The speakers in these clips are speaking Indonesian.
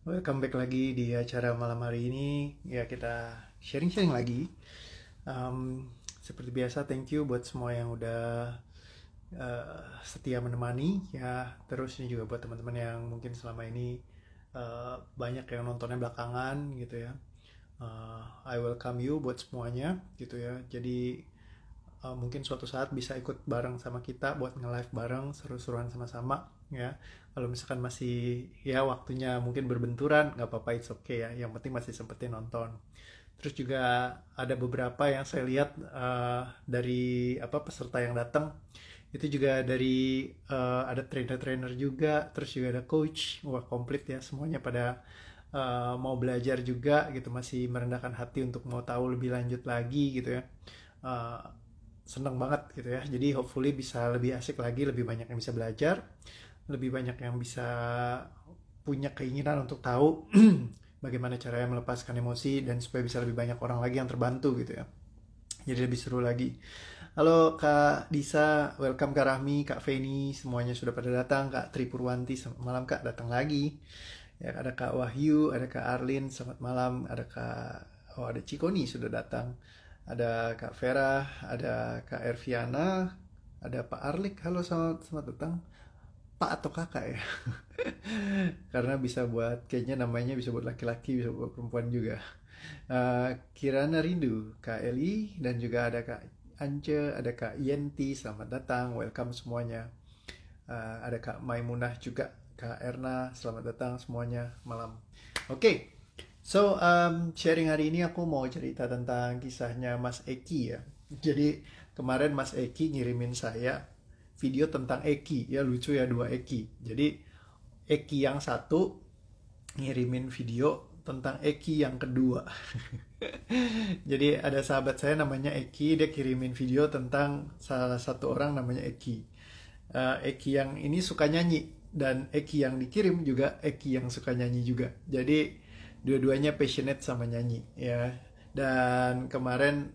Welcome back lagi di acara malam hari ini. Ya, kita sharing-sharing lagi. Seperti biasa, thank you buat semua yang udah setia menemani. Ya, terus ini juga buat teman-teman yang mungkin selama ini banyak yang nontonnya belakangan gitu ya. I welcome you buat semuanya gitu ya. Jadi mungkin suatu saat bisa ikut bareng sama kita buat nge-live bareng, seru-seruan sama-sama ya. Kalau misalkan masih ya waktunya mungkin berbenturan, nggak apa-apa, it's okay ya, yang penting masih sempetin nonton. Terus juga ada beberapa yang saya lihat dari peserta yang datang itu juga dari ada trainer-trainer juga, terus juga ada coach. Wah, komplit ya, semuanya pada mau belajar juga gitu, masih merendahkan hati untuk mau tahu lebih lanjut lagi gitu ya. Eh, Seneng banget gitu ya. Jadi hopefully bisa lebih asik lagi, lebih banyak yang bisa belajar, lebih banyak yang bisa punya keinginan untuk tahu bagaimana caranya melepaskan emosi dan supaya bisa lebih banyak orang lagi yang terbantu gitu ya. Jadi lebih seru lagi. Halo Kak Disa, welcome Kak Rahmi, Kak Feni, semuanya sudah pada datang. Kak Tri Purwanti, selamat malam Kak, datang lagi. Ya, ada Kak Wahyu, ada Kak Arlin, selamat malam. Ada Cikoni sudah datang. Ada Kak Vera, ada Kak Erviana, ada Pak Arlik. Halo, selamat datang. Pak atau kakak ya? Karena bisa buat, kayaknya namanya bisa buat laki-laki, bisa buat perempuan juga. Kirana Rindu, Kak Eli, dan juga ada Kak Ance, ada Kak Yenti, selamat datang, welcome semuanya. Ada Kak Maimunah juga, Kak Erna, selamat datang semuanya malam. Oke, so sharing hari ini aku mau cerita tentang kisahnya Mas Eki ya. Jadi kemarin Mas Eki ngirimin saya video tentang Eki, ya lucu ya, dua Eki. Jadi Eki yang satu ngirimin video tentang Eki yang kedua. Jadi ada sahabat saya namanya Eki, dia kirimin video tentang salah satu orang namanya Eki. Eki yang ini suka nyanyi, dan Eki yang dikirim juga Eki yang suka nyanyi juga. Jadi dua-duanya passionate sama nyanyi ya. Dan kemarin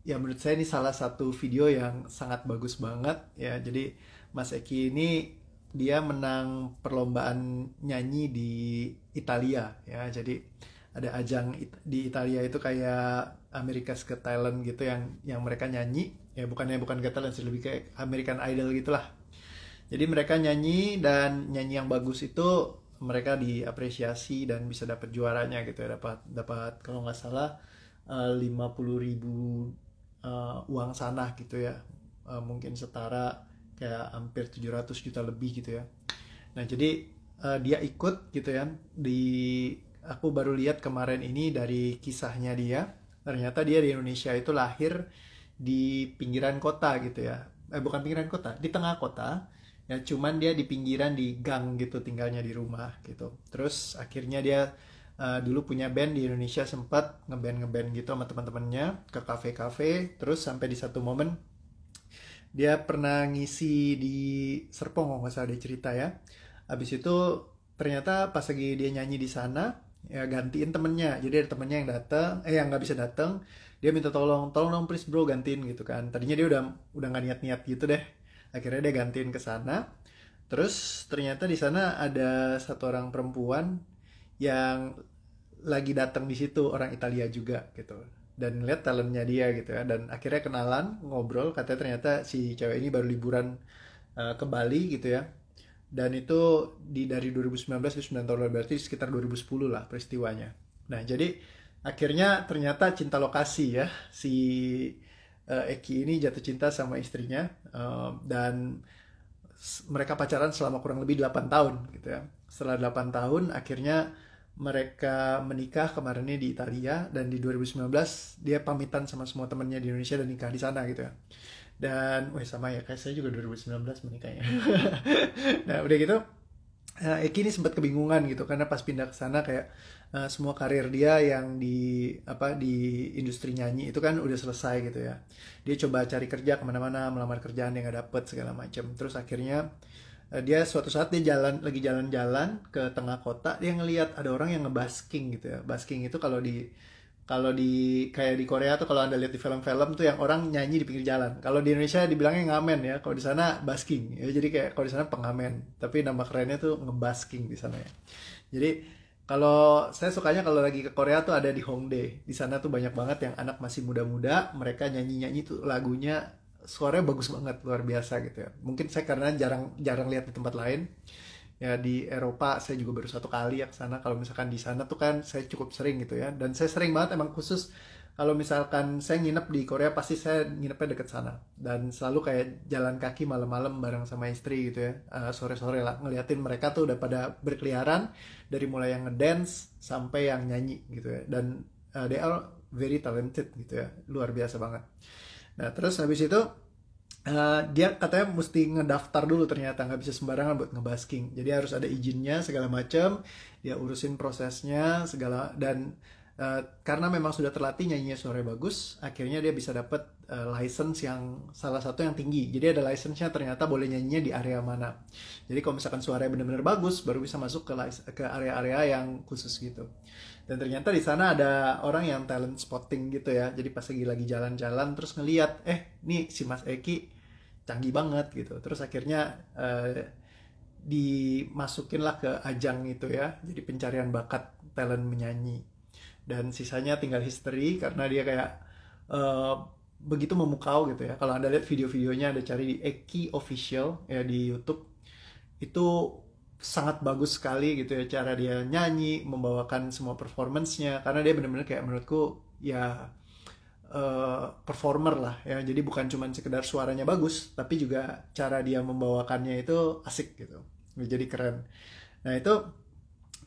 ya menurut saya ini salah satu video yang sangat bagus banget ya. Jadi Mas Eki ini dia menang perlombaan nyanyi di Italia ya. Jadi ada ajang di Italia itu kayak America's Got Talent gitu, yang mereka nyanyi ya, bukan Got Talent sih, lebih kayak American Idol gitulah. Jadi mereka nyanyi, dan nyanyi yang bagus itu mereka diapresiasi dan bisa dapat juaranya gitu ya, dapat kalau nggak salah 50.000 uang sana gitu ya. Mungkin setara kayak hampir 700 juta lebih gitu ya. Nah, jadi dia ikut gitu ya. Aku baru lihat kemarin ini dari kisahnya dia. Ternyata dia di Indonesia itu lahir di pinggiran kota gitu ya. Bukan pinggiran kota, di tengah kota. Ya, cuman dia di pinggiran, di gang gitu, tinggalnya di rumah gitu. Terus akhirnya dia dulu punya band di Indonesia, sempat ngeband gitu sama teman-temannya ke kafe-kafe. Terus sampai di satu momen dia pernah ngisi di Serpong, kalau nggak salah dia cerita ya. Habis itu ternyata pas lagi dia nyanyi di sana, ya gantiin temennya. Jadi ada temennya yang datang, yang nggak bisa datang, dia minta tolong, tolong dong please bro, gantiin gitu kan. Tadinya dia udah nggak niat-niat gitu deh. Akhirnya dia gantiin ke sana. Terus ternyata di sana ada satu orang perempuan yang lagi datang di situ, orang Italia juga gitu, dan lihat talentnya dia gitu ya, dan akhirnya kenalan, ngobrol, katanya ternyata si cewek ini baru liburan ke Bali gitu ya. Dan itu dari 2019 ke 9 tahun lalu, berarti sekitar 2010 lah peristiwanya. Nah, jadi akhirnya ternyata cinta lokasi ya, si Eki ini jatuh cinta sama istrinya, dan mereka pacaran selama kurang lebih 8 tahun gitu ya. Setelah 8 tahun akhirnya mereka menikah kemarin ini di Italia, dan di 2019 dia pamitan sama semua temennya di Indonesia dan nikah di sana gitu ya. Dan sama ya, kayak saya juga 2019 menikahnya. Nah, udah gitu Eki ini sempat kebingungan gitu, karena pas pindah ke sana kayak semua karir dia yang di industri nyanyi itu kan udah selesai gitu ya. Dia coba cari kerja kemana-mana, melamar kerjaan yang gak dapet segala macam. Terus akhirnya dia suatu saat dia lagi jalan-jalan ke tengah kota, dia ngelihat ada orang yang ngebasking gitu ya. Basking itu kalau di Kalau di kayak di Korea tuh kalau Anda lihat di film-film tuh yang orang nyanyi di pinggir jalan. Kalau di Indonesia dibilangnya ngamen ya, kalau di sana basking. Ya jadi kayak kalau di sana pengamen, tapi nama kerennya tuh ngebasking di sana ya. Jadi kalau saya sukanya kalau lagi ke Korea tuh ada di Hongdae. Di sana tuh banyak banget yang anak masih muda-muda, mereka nyanyi-nyanyi tuh lagunya suaranya bagus banget, luar biasa gitu ya. Mungkin saya karena jarang lihat di tempat lain. Ya di Eropa saya juga baru 1 kali ya ke sana. Kalau misalkan di sana tuh kan saya cukup sering gitu ya. Dan saya sering banget emang khusus kalau misalkan saya nginep di Korea pasti saya nginepnya deket sana. Dan selalu kayak jalan kaki malam-malam bareng sama istri gitu ya. Sore-sore lah ngeliatin mereka tuh udah pada berkeliaran dari mulai yang ngedance sampai yang nyanyi gitu ya. Dan they are very talented gitu ya. Luar biasa banget. Nah terus habis itu dia katanya mesti ngedaftar dulu, ternyata nggak bisa sembarangan buat ngebasking, jadi harus ada izinnya segala macam, dia urusin prosesnya segala. Dan karena memang sudah terlatih nyanyinya suaranya bagus, akhirnya dia bisa dapat license yang salah satu yang tinggi. Jadi ada license-nya, ternyata boleh nyanyinya di area mana. Jadi kalau misalkan suaranya benar-benar bagus baru bisa masuk ke area-area yang khusus gitu. Dan ternyata di sana ada orang yang talent spotting gitu ya. Jadi pas lagi jalan-jalan terus ngeliat, nih si Mas Eki canggih banget gitu. Terus akhirnya dimasukinlah ke ajang itu ya. Jadi pencarian bakat talent menyanyi. Dan sisanya tinggal history karena dia kayak begitu memukau gitu ya. Kalau Anda lihat video-videonya, ada cari di Eki Official ya di YouTube. Itu sangat bagus sekali gitu ya, cara dia nyanyi, membawakan semua performance-nya, karena dia benar-benar kayak menurutku ya performer lah ya. Jadi bukan cuma sekedar suaranya bagus, tapi juga cara dia membawakannya itu asik gitu. Jadi keren. Nah itu,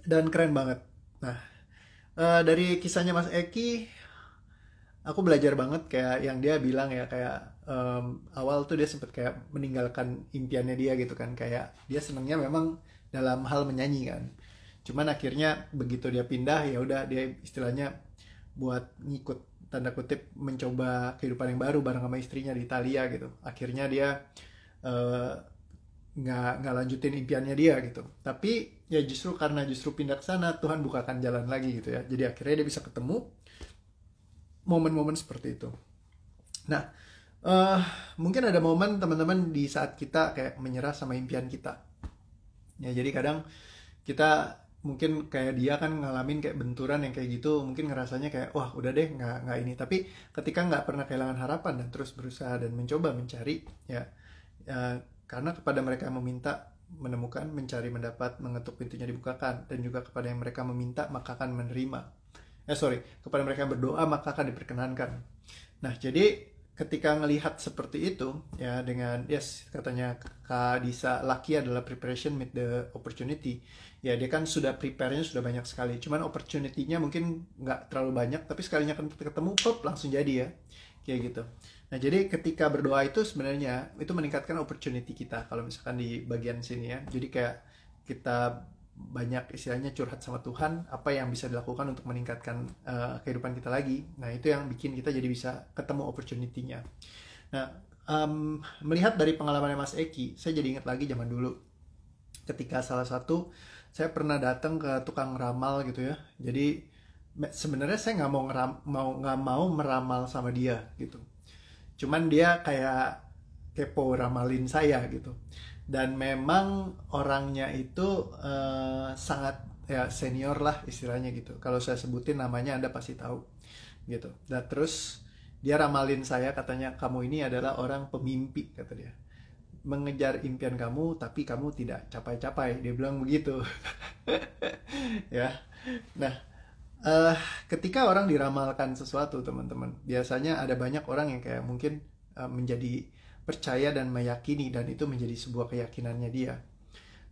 dan keren banget. Nah dari kisahnya Mas Eki aku belajar banget kayak yang dia bilang ya, kayak awal tuh dia sempet kayak meninggalkan impiannya dia gitu kan, kayak dia senengnya memang dalam hal menyanyi kan. Cuman akhirnya begitu dia pindah, ya udah dia istilahnya buat ngikut tanda kutip mencoba kehidupan yang baru bareng sama istrinya di Italia gitu. Akhirnya dia nggak lanjutin impiannya dia gitu. Tapi ya justru pindah ke sana, Tuhan bukakan jalan lagi gitu ya. Jadi akhirnya dia bisa ketemu momen-momen seperti itu. Nah, mungkin ada momen teman-teman di saat kita kayak menyerah sama impian kita. Ya, jadi kadang kita mungkin kayak dia kan ngalamin kayak benturan yang kayak gitu, mungkin ngerasanya kayak wah udah deh nggak ini. Tapi ketika nggak pernah kehilangan harapan dan terus berusaha dan mencoba mencari ya, karena kepada mereka yang meminta menemukan, mencari mendapat, mengetuk pintunya dibukakan, dan juga kepada yang mereka meminta maka akan menerima. Kepada mereka yang berdoa maka akan diperkenankan. Nah, jadi ketika ngelihat seperti itu ya, dengan katanya Kak Disa, lucky adalah preparation meet the opportunity. Ya dia kan sudah prepare-nya sudah banyak sekali, cuman opportunity-nya mungkin nggak terlalu banyak, tapi sekalinya kan ketemu pop langsung jadi ya, kayak gitu. Nah jadi ketika berdoa itu sebenarnya itu meningkatkan opportunity kita kalau misalkan di bagian sini ya. Jadi kayak kita banyak istilahnya curhat sama Tuhan, apa yang bisa dilakukan untuk meningkatkan kehidupan kita lagi. Nah itu yang bikin kita jadi bisa ketemu opportunity-nya. Nah melihat dari pengalamannya Mas Eki, saya jadi ingat lagi zaman dulu ketika salah satu saya pernah datang ke tukang ramal gitu ya. Jadi sebenarnya saya nggak mau meramal sama dia gitu. Cuman dia kayak kepo ramalin saya gitu. Dan memang orangnya itu sangat ya senior lah istilahnya gitu. Kalau saya sebutin namanya Anda pasti tahu gitu. Dan terus dia ramalin saya, katanya kamu ini adalah orang pemimpi, kata dia. Mengejar impian kamu tapi kamu tidak capai-capai, dia bilang begitu. Ya. Nah, ketika orang diramalkan sesuatu teman-teman, biasanya ada banyak orang yang kayak mungkin menjadi percaya dan meyakini, dan itu menjadi sebuah keyakinannya dia.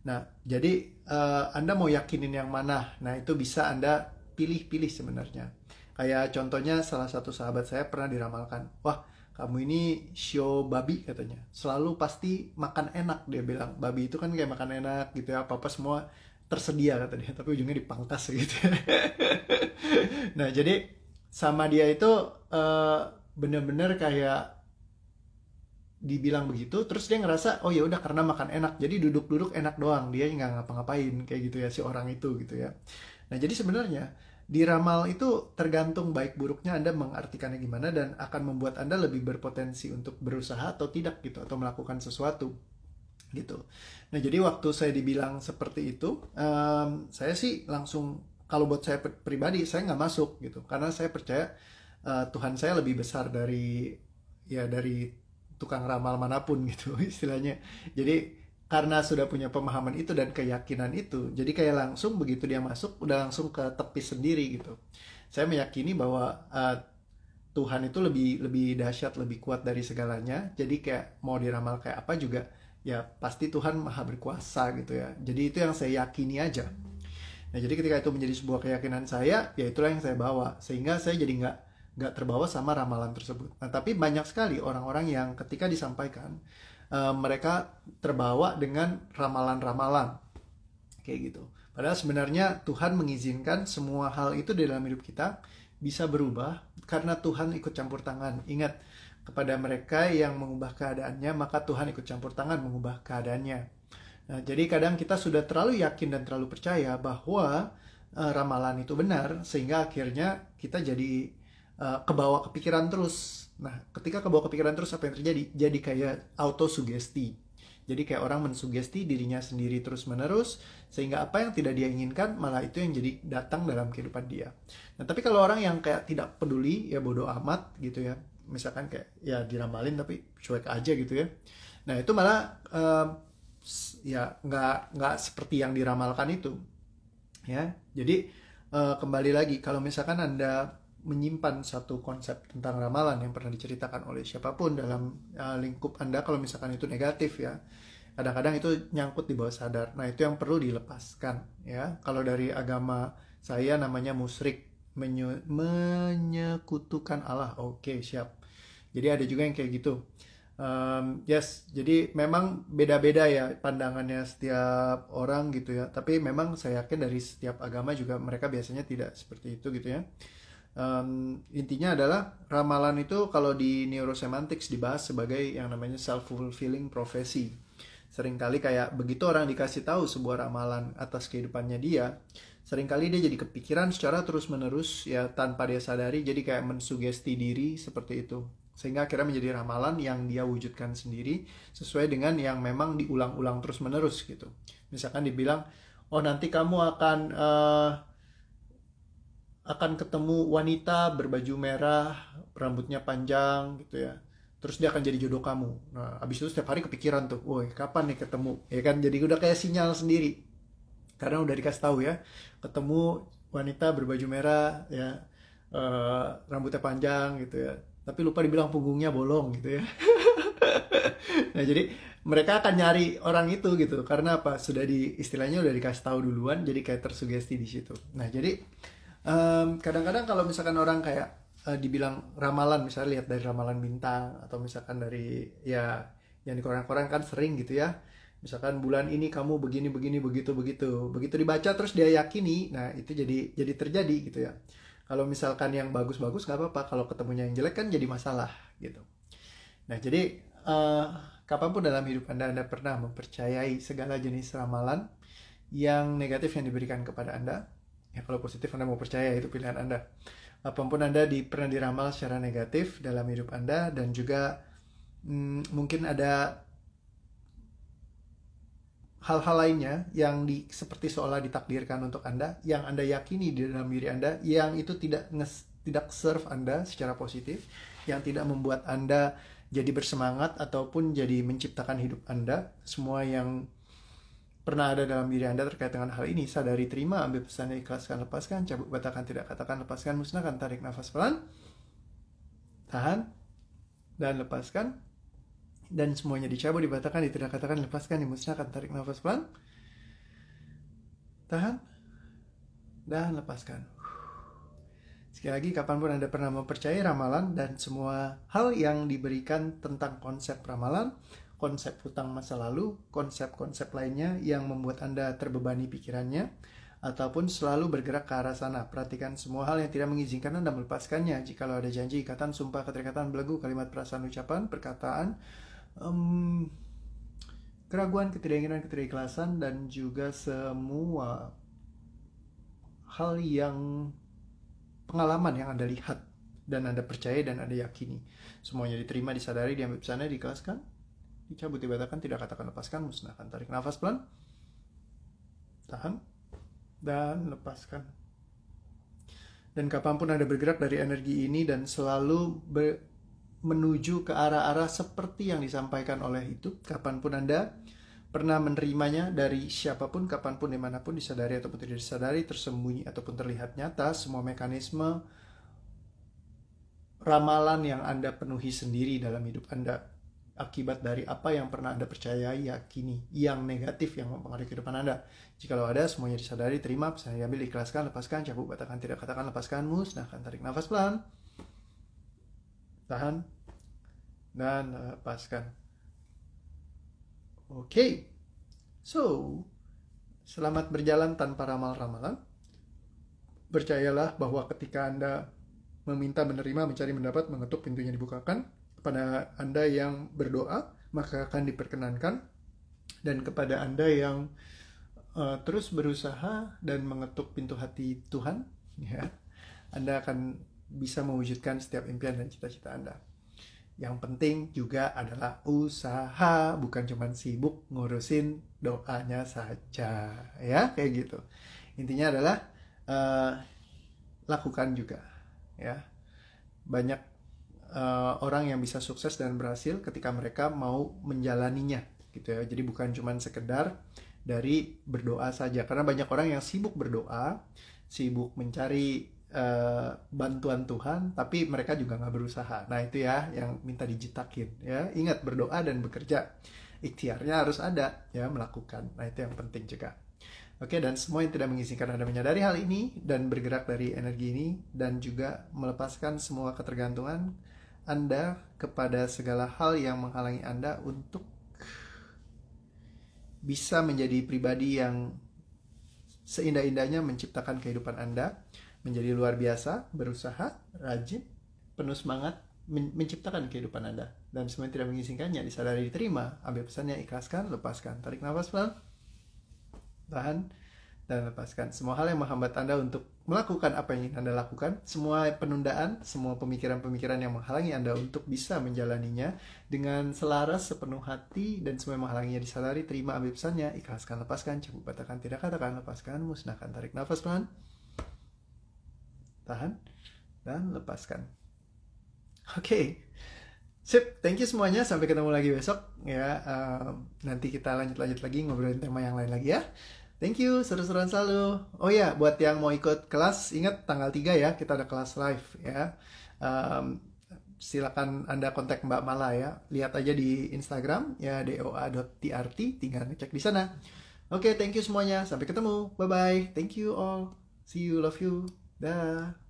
Nah, jadi Anda mau yakinin yang mana? Nah, itu bisa Anda pilih-pilih sebenarnya. Kayak contohnya salah satu sahabat saya pernah diramalkan, wah kamu ini show babi katanya, selalu pasti makan enak, dia bilang. Babi itu kan kayak makan enak gitu ya, apa-apa semua tersedia kata dia, tapi ujungnya dipangkas gitu ya. Nah, jadi sama dia itu bener-bener kayak dibilang begitu, terus dia ngerasa oh ya udah karena makan enak, jadi duduk-duduk enak doang, dia nggak ngapa-ngapain kayak gitu ya si orang itu gitu ya. Nah, jadi sebenarnya Diramal itu tergantung baik buruknya Anda mengartikannya gimana dan akan membuat Anda lebih berpotensi untuk berusaha atau tidak gitu, atau melakukan sesuatu gitu. Nah, jadi waktu saya dibilang seperti itu, saya sih langsung, kalau buat saya pribadi, saya nggak masuk gitu, karena saya percaya Tuhan saya lebih besar dari dari tukang ramal manapun gitu istilahnya. Jadi karena sudah punya pemahaman itu dan keyakinan itu, jadi kayak langsung begitu dia masuk udah langsung ke tepi sendiri gitu. Saya meyakini bahwa Tuhan itu lebih lebih dahsyat, lebih kuat dari segalanya. Jadi kayak mau diramal kayak apa juga, ya pasti Tuhan maha berkuasa gitu ya. Jadi itu yang saya yakini aja. Nah, jadi ketika itu menjadi sebuah keyakinan saya, ya itulah yang saya bawa. Sehingga saya jadi nggak terbawa sama ramalan tersebut. Nah, tapi banyak sekali orang-orang yang ketika disampaikan, mereka terbawa dengan ramalan-ramalan kayak gitu. Padahal sebenarnya Tuhan mengizinkan semua hal itu di dalam hidup kita bisa berubah karena Tuhan ikut campur tangan. Ingat, kepada mereka yang mengubah keadaannya, maka Tuhan ikut campur tangan mengubah keadaannya. Nah, jadi kadang kita sudah terlalu yakin dan terlalu percaya bahwa ramalan itu benar, sehingga akhirnya kita jadi kebawa kepikiran terus. Nah, ketika kebawa kepikiran terus, apa yang terjadi? Jadi kayak autosugesti. Jadi kayak orang mensugesti dirinya sendiri terus-menerus, sehingga apa yang tidak dia inginkan, malah itu yang jadi datang dalam kehidupan dia. Nah, tapi kalau orang yang kayak tidak peduli, ya bodoh amat gitu ya. Misalkan kayak ya diramalin tapi cuek aja gitu ya. Nah, itu malah ya nggak seperti yang diramalkan itu. Ya, jadi kembali lagi, kalau misalkan Anda menyimpan satu konsep tentang ramalan yang pernah diceritakan oleh siapapun dalam lingkup Anda, kalau misalkan itu negatif ya, kadang-kadang itu nyangkut di bawah sadar. Nah, itu yang perlu dilepaskan ya. Kalau dari agama saya namanya musyrik, menyekutukan Allah. Oke, siap. Jadi ada juga yang kayak gitu. Yes, jadi memang beda-beda ya pandangannya setiap orang gitu ya. Tapi memang saya yakin dari setiap agama juga mereka biasanya tidak seperti itu gitu ya. Intinya adalah ramalan itu kalau di neurosemantics dibahas sebagai yang namanya self-fulfilling prophecy. Seringkali kayak begitu orang dikasih tahu sebuah ramalan atas kehidupannya dia, seringkali dia jadi kepikiran secara terus-menerus ya tanpa dia sadari, jadi kayak mensugesti diri seperti itu. Sehingga akhirnya menjadi ramalan yang dia wujudkan sendiri sesuai dengan yang memang diulang-ulang terus-menerus gitu. Misalkan dibilang, oh nanti kamu akan ketemu wanita berbaju merah, rambutnya panjang gitu ya. Terus dia akan jadi jodoh kamu. Nah, abis itu setiap hari kepikiran tuh, woi kapan nih ketemu? Ya kan, jadi udah kayak sinyal sendiri. Karena udah dikasih tahu ya, ketemu wanita berbaju merah ya, rambutnya panjang gitu ya. Tapi lupa dibilang punggungnya bolong gitu ya. Nah, jadi mereka akan nyari orang itu gitu. Karena apa? Sudah istilahnya udah dikasih tahu duluan, jadi kayak tersugesti di situ. Nah, jadi kadang-kadang kalau misalkan orang kayak dibilang ramalan, misalnya lihat dari ramalan bintang atau misalkan dari ya yang di koran-koran kan sering gitu ya. Misalkan bulan ini kamu begini begini begitu begitu. Begitu dibaca terus dia yakini, nah itu jadi terjadi gitu ya. Kalau misalkan yang bagus-bagus nggak apa-apa, kalau ketemunya yang jelek kan jadi masalah gitu. Nah, jadi kapanpun dalam hidup Anda pernah mempercayai segala jenis ramalan yang negatif yang diberikan kepada Anda. Ya, kalau positif Anda mau percaya, itu pilihan Anda. Apapun Anda pernah diramal secara negatif dalam hidup Anda, dan juga mungkin ada hal-hal lainnya yang seperti seolah ditakdirkan untuk Anda, yang Anda yakini di dalam diri Anda, yang itu tidak serve Anda secara positif, yang tidak membuat Anda jadi bersemangat ataupun jadi menciptakan hidup Anda. Semua yang pernah ada dalam diri Anda terkait dengan hal ini, sadari, terima, ambil pesannya, ikhlaskan, lepaskan, cabut, katakan, tidak katakan, lepaskan, musnahkan, tarik nafas pelan, tahan, dan lepaskan. Dan semuanya dicabut, dibatalkan, tidak katakan, lepaskan, dimusnahkan, tarik nafas pelan, tahan, dan lepaskan. Sekali lagi, kapanpun Anda pernah mempercayai ramalan dan semua hal yang diberikan tentang konsep ramalan, konsep hutang masa lalu, konsep-konsep lainnya yang membuat Anda terbebani pikirannya, ataupun selalu bergerak ke arah sana. Perhatikan semua hal yang tidak mengizinkan Anda melepaskannya. Jikalau ada janji, ikatan, sumpah, keterikatan, belenggu, kalimat, perasaan, ucapan, perkataan, keraguan, ketidakinginan, ketidakikhlasan, dan juga semua hal yang pengalaman yang Anda lihat dan Anda percaya dan Anda yakini. Semuanya diterima, disadari, diambil pesannya, diikhlaskan, dicabut, dibatalkan, tidak katakan lepaskan, musnahkan. Tarik nafas pelan, tahan, dan lepaskan. Dan kapanpun Anda bergerak dari energi ini dan selalu menuju ke arah-arah seperti yang disampaikan oleh itu, kapanpun Anda pernah menerimanya dari siapapun, kapanpun, dimanapun, disadari ataupun tidak disadari, tersembunyi ataupun terlihat nyata, semua mekanisme ramalan yang Anda penuhi sendiri dalam hidup Anda akibat dari apa yang pernah Anda percayai, yakini, yang negatif yang mempengaruhi kehidupan Anda. Jikalau ada, semuanya disadari, terima, pesan diambil, ikhlaskan, lepaskan, cabut, batalkan, tidak katakan, lepaskan, musnahkan. Tarik nafas pelan, tahan, dan lepaskan. Oke. So, selamat berjalan tanpa ramal-ramalan. Percayalah bahwa ketika Anda meminta, menerima, mencari, mendapat, mengetuk, pintunya dibukakan. Kepada Anda yang berdoa, maka akan diperkenankan. Dan kepada Anda yang terus berusaha dan mengetuk pintu hati Tuhan, ya, Anda akan bisa mewujudkan setiap impian dan cita-cita Anda. Yang penting juga adalah usaha, bukan cuma sibuk ngurusin doanya saja, ya, kayak gitu. Intinya adalah lakukan juga, ya. Banyak orang yang bisa sukses dan berhasil ketika mereka mau menjalaninya, gitu ya. Jadi bukan cuma sekedar dari berdoa saja, karena banyak orang yang sibuk berdoa, sibuk mencari bantuan Tuhan, tapi mereka juga nggak berusaha. Nah itu ya yang minta dijitakin, ya. Ingat, berdoa dan bekerja, ikhtiarnya harus ada, ya, melakukan. Nah itu yang penting juga. Oke, dan semua yang tidak mengizinkan Anda menyadari hal ini dan bergerak dari energi ini, dan juga melepaskan semua ketergantungan Anda kepada segala hal yang menghalangi Anda untuk bisa menjadi pribadi yang seindah-indahnya menciptakan kehidupan Anda, menjadi luar biasa, berusaha, rajin, penuh semangat, menciptakan kehidupan Anda. Dan semua yang tidak mengizinkannya disadari, diterima, ambil pesannya, ikhlaskan, lepaskan. Tarik nafas pelan, tahan, dan lepaskan. Semua hal yang menghambat Anda untuk melakukan apa yang ingin Anda lakukan, semua penundaan, semua pemikiran-pemikiran yang menghalangi Anda untuk bisa menjalaninya dengan selaras, sepenuh hati, dan semua yang menghalanginya disadari, terima, ambil pesannya, ikhlaskan, lepaskan, cabut, batalkan, tidak katakan, lepaskan, musnahkan. Tarik nafas pelan, tahan, dan lepaskan. Oke. Sip, thank you semuanya. Sampai ketemu lagi besok, ya. Nanti kita lanjut lagi ngobrolin tema yang lain lagi, ya. Thank you, seru-seruan selalu. Oh ya, buat yang mau ikut kelas, ingat tanggal 3 ya, kita ada kelas live, ya. Silakan Anda kontak Mbak Mala, ya. Lihat aja di Instagram, ya, doa.trt, tinggal ngecek di sana. Oke, thank you semuanya. Sampai ketemu. Bye-bye. Thank you all. See you, love you. Dah.